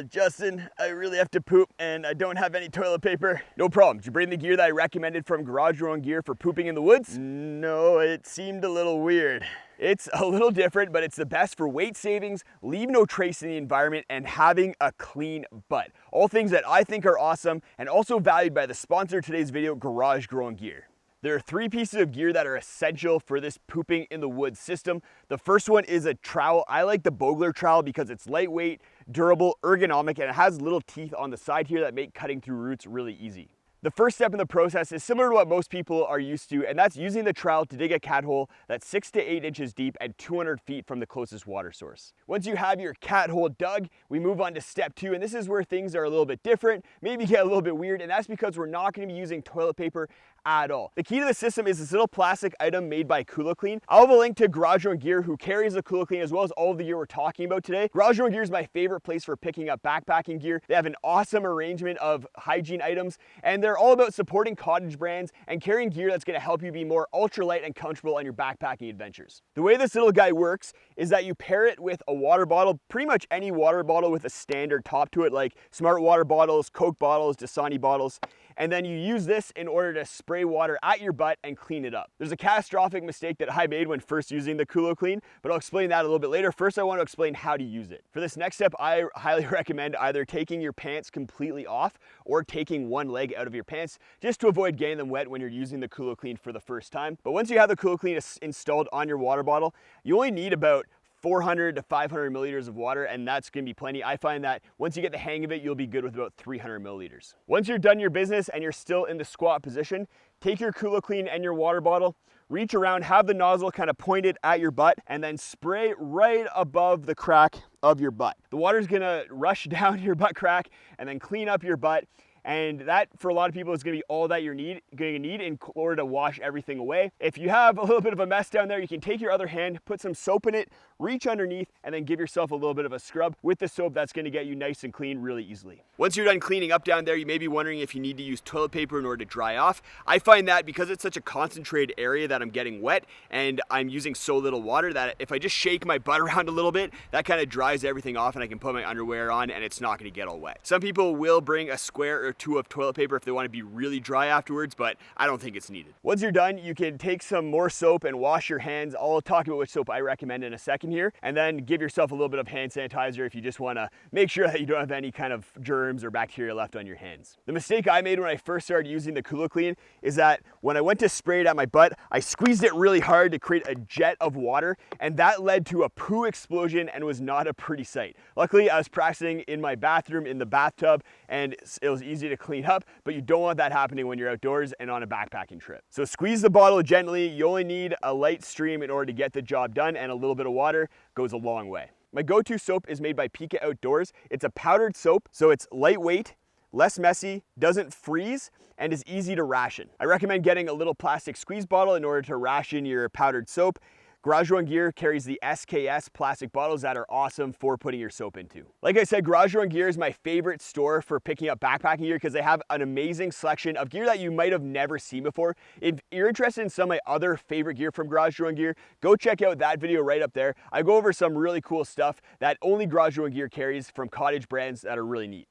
Justin, I really have to poop and I don't have any toilet paper. No problem. Did you bring the gear that I recommended from Garage Your Own Gear for pooping in the woods? No, it seemed a little weird. It's a little different, but it's the best for weight savings, leave no trace in the environment, and having a clean butt. All things that I think are awesome and also valued by the sponsor of today's video, Garage Your Own Gear. There are 3 pieces of gear that are essential for this pooping in the woods system. The first one is a trowel. I like the Bogler trowel because it's lightweight, durable, ergonomic, and it has little teeth on the side here that make cutting through roots really easy. The first step in the process is similar to what most people are used to, and that's using the trowel to dig a cat hole that's 6 to 8 inches deep and 200 feet from the closest water source. Once you have your cat hole dug, we move on to step 2, and this is where things are a little bit different, maybe get a little bit weird, and that's because we're not going to be using toilet paper at all. The key to the system is this little plastic item made by Cooler-Clean. I'll have a link to Garage Your Own Gear, who carries the Cooler-Clean as well as all of the gear we're talking about today. Garage Your Own Gear is my favorite place for picking up backpacking gear. They have an awesome arrangement of hygiene items, and they're all about supporting cottage brands and carrying gear that's going to help you be more ultralight and comfortable on your backpacking adventures. The way this little guy works is that you pair it with a water bottle, pretty much any water bottle with a standard top to it, like Smart Water bottles, Coke bottles, Dasani bottles, and then you use this in order to spray water at your butt and clean it up. There's a catastrophic mistake that I made when first using the Cooler-Clean, but I'll explain that a little bit later. First, I want to explain how to use it. For this next step, I highly recommend either taking your pants completely off or taking one leg out of your pants just to avoid getting them wet when you're using the Cooler-Clean for the first time. But once you have the Cooler-Clean installed on your water bottle, you only need about 400 to 500 milliliters of water, and that's gonna be plenty. I find that once you get the hang of it, you'll be good with about 300 milliliters. Once you're done your business and you're still in the squat position, take your Cooler-Clean and your water bottle, reach around, have the nozzle kind of pointed at your butt, and then spray right above the crack of your butt. The water's gonna rush down your butt crack and then clean up your butt. And that, for a lot of people, is gonna be all that you're gonna need in order to wash everything away. If you have a little bit of a mess down there, you can take your other hand, put some soap in it, reach underneath, and then give yourself a little bit of a scrub with the soap. That's gonna get you nice and clean really easily. Once you're done cleaning up down there, you may be wondering if you need to use toilet paper in order to dry off. I find that because it's such a concentrated area that I'm getting wet and I'm using so little water that if I just shake my butt around a little bit, that kind of dries everything off and I can put my underwear on and it's not gonna get all wet. Some people will bring a square or 2 of toilet paper if they want to be really dry afterwards, but I don't think it's needed. Once you're done, you can take some more soap and wash your hands. I'll talk about which soap I recommend in a second here, and then give yourself a little bit of hand sanitizer if you just want to make sure that you don't have any kind of germs or bacteria left on your hands. The mistake I made when I first started using the Cooler-Clean is that when I went to spray it at my butt, I squeezed it really hard to create a jet of water, and that led to a poo explosion and was not a pretty sight. Luckily, I was practicing in my bathroom in the bathtub, and it was easy to clean up, but you don't want that happening when you're outdoors and on a backpacking trip. So squeeze the bottle gently. You only need a light stream in order to get the job done, and a little bit of water goes a long way. My go-to soap is made by Pika Outdoors. It's a powdered soap, so it's lightweight, less messy, doesn't freeze, and is easy to ration. I recommend getting a little plastic squeeze bottle in order to ration your powdered soap. Garage Your Own Gear carries the SKS plastic bottles that are awesome for putting your soap into. Like I said, Garage Your Own Gear is my favorite store for picking up backpacking gear because they have an amazing selection of gear that you might have never seen before. If you're interested in some of my other favorite gear from Garage Your Own Gear, go check out that video right up there. I go over some really cool stuff that only Garage Your Own Gear carries from cottage brands that are really neat.